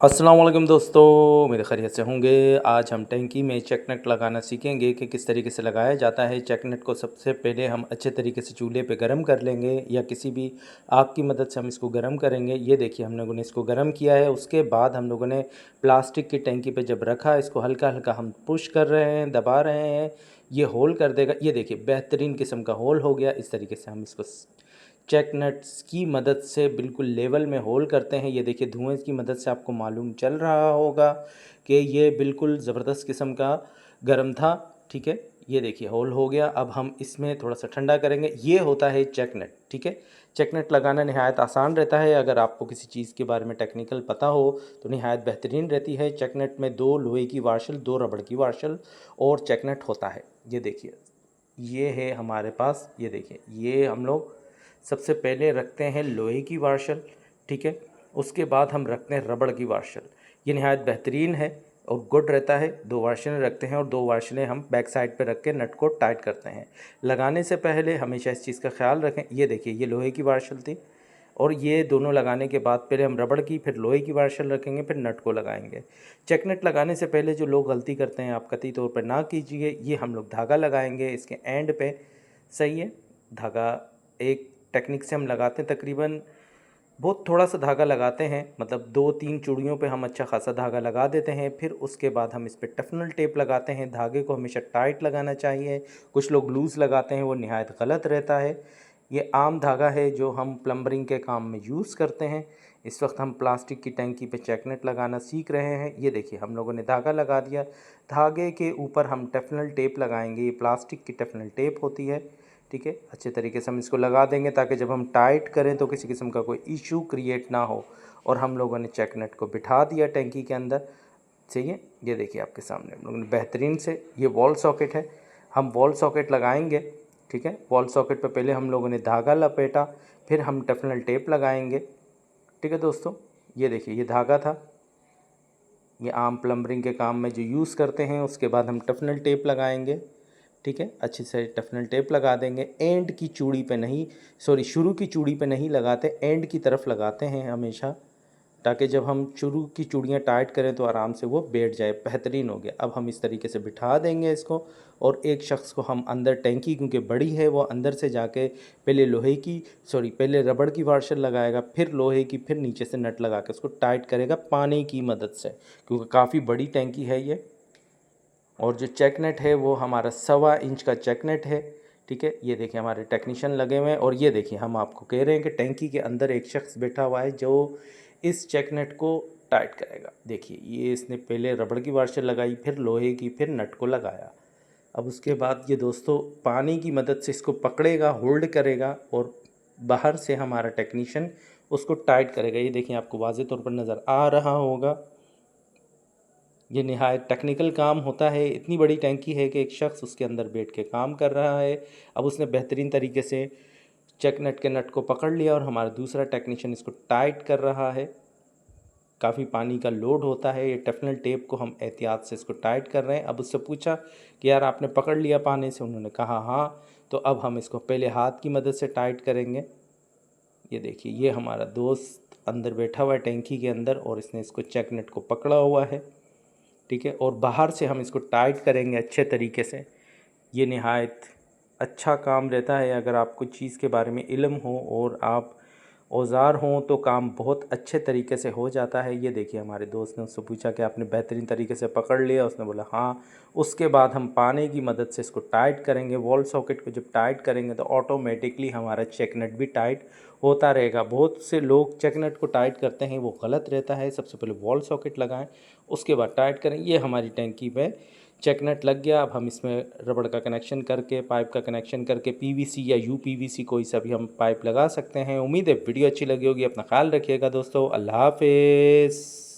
अस्सलाम वालेकुम दोस्तों, मेरे खैरियत से होंगे। आज हम टैंकी में चेक नट लगाना सीखेंगे कि किस तरीके से लगाया जाता है। चेक नट को सबसे पहले हम अच्छे तरीके से चूल्हे पे गरम कर लेंगे या किसी भी आग की मदद से हम इसको गरम करेंगे। ये देखिए हम लोगों ने इसको गरम किया है। उसके बाद हम लोगों ने प्लास्टिक की टैंकी पे जब रखा, इसको हल्का हल्का हम पुश कर रहे हैं, दबा रहे हैं। ये होल कर देगा। ये देखिए बेहतरीन किस्म का होल हो गया। इस तरीके से हम इसको चेक नट्स की मदद से बिल्कुल लेवल में होल करते हैं। ये देखिए धुएं की मदद से आपको मालूम चल रहा होगा कि ये बिल्कुल ज़बरदस्त किस्म का गर्म था। ठीक है, ये देखिए होल हो गया। अब हम इसमें थोड़ा सा ठंडा करेंगे। ये होता है चेक नट। ठीक है, चेक नट लगाना नहायत आसान रहता है। अगर आपको किसी चीज़ के बारे में टेक्निकल पता हो तो नहायत बेहतरीन रहती है। चेक नट में 2 लोहे की वार्शल, 2 रबड़ की वार्शल और चेक नट होता है। ये देखिए, ये है हमारे पास। ये देखिए, ये हम लोग सबसे पहले रखते हैं लोहे की वार्शल। ठीक है, उसके बाद हम रखते हैं रबड़ की वार्शल। ये नहायत बेहतरीन है और गुड रहता है। 2 वार्शलें रखते हैं और 2 वार्शलें हम बैक साइड पे रख के नट को टाइट करते हैं। लगाने से पहले हमेशा इस चीज़ का ख्याल रखें। ये देखिए, ये लोहे की वार्शल थी और ये दोनों लगाने के बाद पहले हम रबड़ की फिर लोहे की वार्शल रखेंगे, फिर नट को लगाएंगे। चेक नट लगाने से पहले जो लोग गलती करते हैं, आप कतई तौर पर ना कीजिए। ये हम लोग धागा लगाएंगे इसके एंड पे। सही है, धागा एक टेक्निक से हम लगाते हैं। तकरीबन बहुत थोड़ा सा धागा लगाते हैं, मतलब 2-3 चूड़ियों पे हम अच्छा खासा धागा लगा देते हैं। फिर उसके बाद हम इस पर टफनल टेप लगाते हैं। धागे को हमेशा टाइट लगाना चाहिए। कुछ लोग लूज़ लगाते हैं, वो नहायत गलत रहता है। ये आम धागा है जो हम प्लम्बरिंग के काम में यूज़ करते हैं। इस वक्त हम प्लास्टिक की टंकी पे चेक नट लगाना सीख रहे हैं। ये देखिए हम लोगों ने धागा लगा दिया। धागे के ऊपर हम टफनल टेप लगाएंगे। ये प्लास्टिक की टफनल टेप होती है। ठीक है, अच्छे तरीके से हम इसको लगा देंगे ताकि जब हम टाइट करें तो किसी किस्म का कोई इशू क्रिएट ना हो। और हम लोगों ने चेक नट को बिठा दिया टैंकी के अंदर। सही है, ये देखिए आपके सामने हम लोगों ने बेहतरीन से, ये वॉल सॉकेट है। हम वॉल सॉकेट लगाएंगे। ठीक है, वॉल सॉकेट पे पहले हम लोगों ने धागा लपेटा, फिर हम टफनल टेप लगाएंगे। ठीक है दोस्तों, ये देखिए ये धागा था। ये आम प्लम्बरिंग के काम में जो यूज़ करते हैं। उसके बाद हम टफनल टेप लगाएंगे। ठीक है, अच्छे से टफनल टेप लगा देंगे। एंड की चूड़ी पे नहीं, सॉरी शुरू की चूड़ी पे नहीं लगाते, एंड की तरफ लगाते हैं हमेशा, ताकि जब हम शुरू की चूड़ियाँ टाइट करें तो आराम से वो बैठ जाए। बेहतरीन हो गया। अब हम इस तरीके से बिठा देंगे इसको और एक शख्स को हम अंदर, टैंकी क्योंकि बड़ी है, वो अंदर से जाके पहले लोहे की, सॉरी पहले रबड़ की वार्शल लगाएगा, फिर लोहे की, फिर नीचे से नट लगा के उसको टाइट करेगा पानी की मदद से, क्योंकि काफ़ी बड़ी टैंकी है ये। और जो चेक नेट है वो हमारा 1.25 इंच का चेक नेट है। ठीक है, ये देखिए हमारे टेक्नीशियन लगे हुए हैं। और ये देखिए हम आपको कह रहे हैं कि टैंकी के अंदर एक शख्स बैठा हुआ है जो इस चेक नेट को टाइट करेगा। देखिए ये इसने पहले रबड़ की वार्शल लगाई, फिर लोहे की, फिर नट को लगाया। अब उसके बाद ये दोस्तों पानी की मदद से इसको पकड़ेगा, होल्ड करेगा और बाहर से हमारा टेक्नीशियन उसको टाइट करेगा। ये देखिए आपको वाज़े तौर पर नज़र आ रहा होगा। ये निहायत टेक्निकल काम होता है। इतनी बड़ी टैंकी है कि एक शख्स उसके अंदर बैठ के काम कर रहा है। अब उसने बेहतरीन तरीके से चेक नट के नट को पकड़ लिया और हमारा दूसरा टेक्नीशियन इसको टाइट कर रहा है। काफ़ी पानी का लोड होता है। ये टफनल टेप को हम एहतियात से इसको टाइट कर रहे हैं। अब उससे पूछा कि यार आपने पकड़ लिया पानी से? उन्होंने कहा हाँ। तो अब हम इसको पहले हाथ की मदद से टाइट करेंगे। ये देखिए ये हमारा दोस्त अंदर बैठा हुआ है टैंकी के अंदर और इसने इसको चेक नट को पकड़ा हुआ है। ठीक है, और बाहर से हम इसको टाइट करेंगे अच्छे तरीके से। ये नहायत अच्छा काम रहता है। अगर आपको चीज़ के बारे में इल्म हो और आप औज़ार हों तो काम बहुत अच्छे तरीके से हो जाता है। ये देखिए हमारे दोस्त ने उससे पूछा कि आपने बेहतरीन तरीके से पकड़ लिया? उसने बोला हाँ। उसके बाद हम पानी की मदद से इसको टाइट करेंगे। वॉल सॉकेट को जब टाइट करेंगे तो ऑटोमेटिकली हमारा चेक नट भी टाइट होता रहेगा। बहुत से लोग चेक नट को टाइट करते हैं, वो गलत रहता है। सबसे पहले वॉल सॉकेट लगाएं, उसके बाद टाइट करें। ये हमारी टैंकी पे चेक नट लग गया। अब हम इसमें रबड़ का कनेक्शन करके, पाइप का कनेक्शन करके, पीवीसी या यूपीवीसी कोई सा भी हम पाइप लगा सकते हैं। उम्मीद है वीडियो अच्छी लगी होगी। अपना ख्याल रखिएगा दोस्तों। अल्लाह हाफिज़।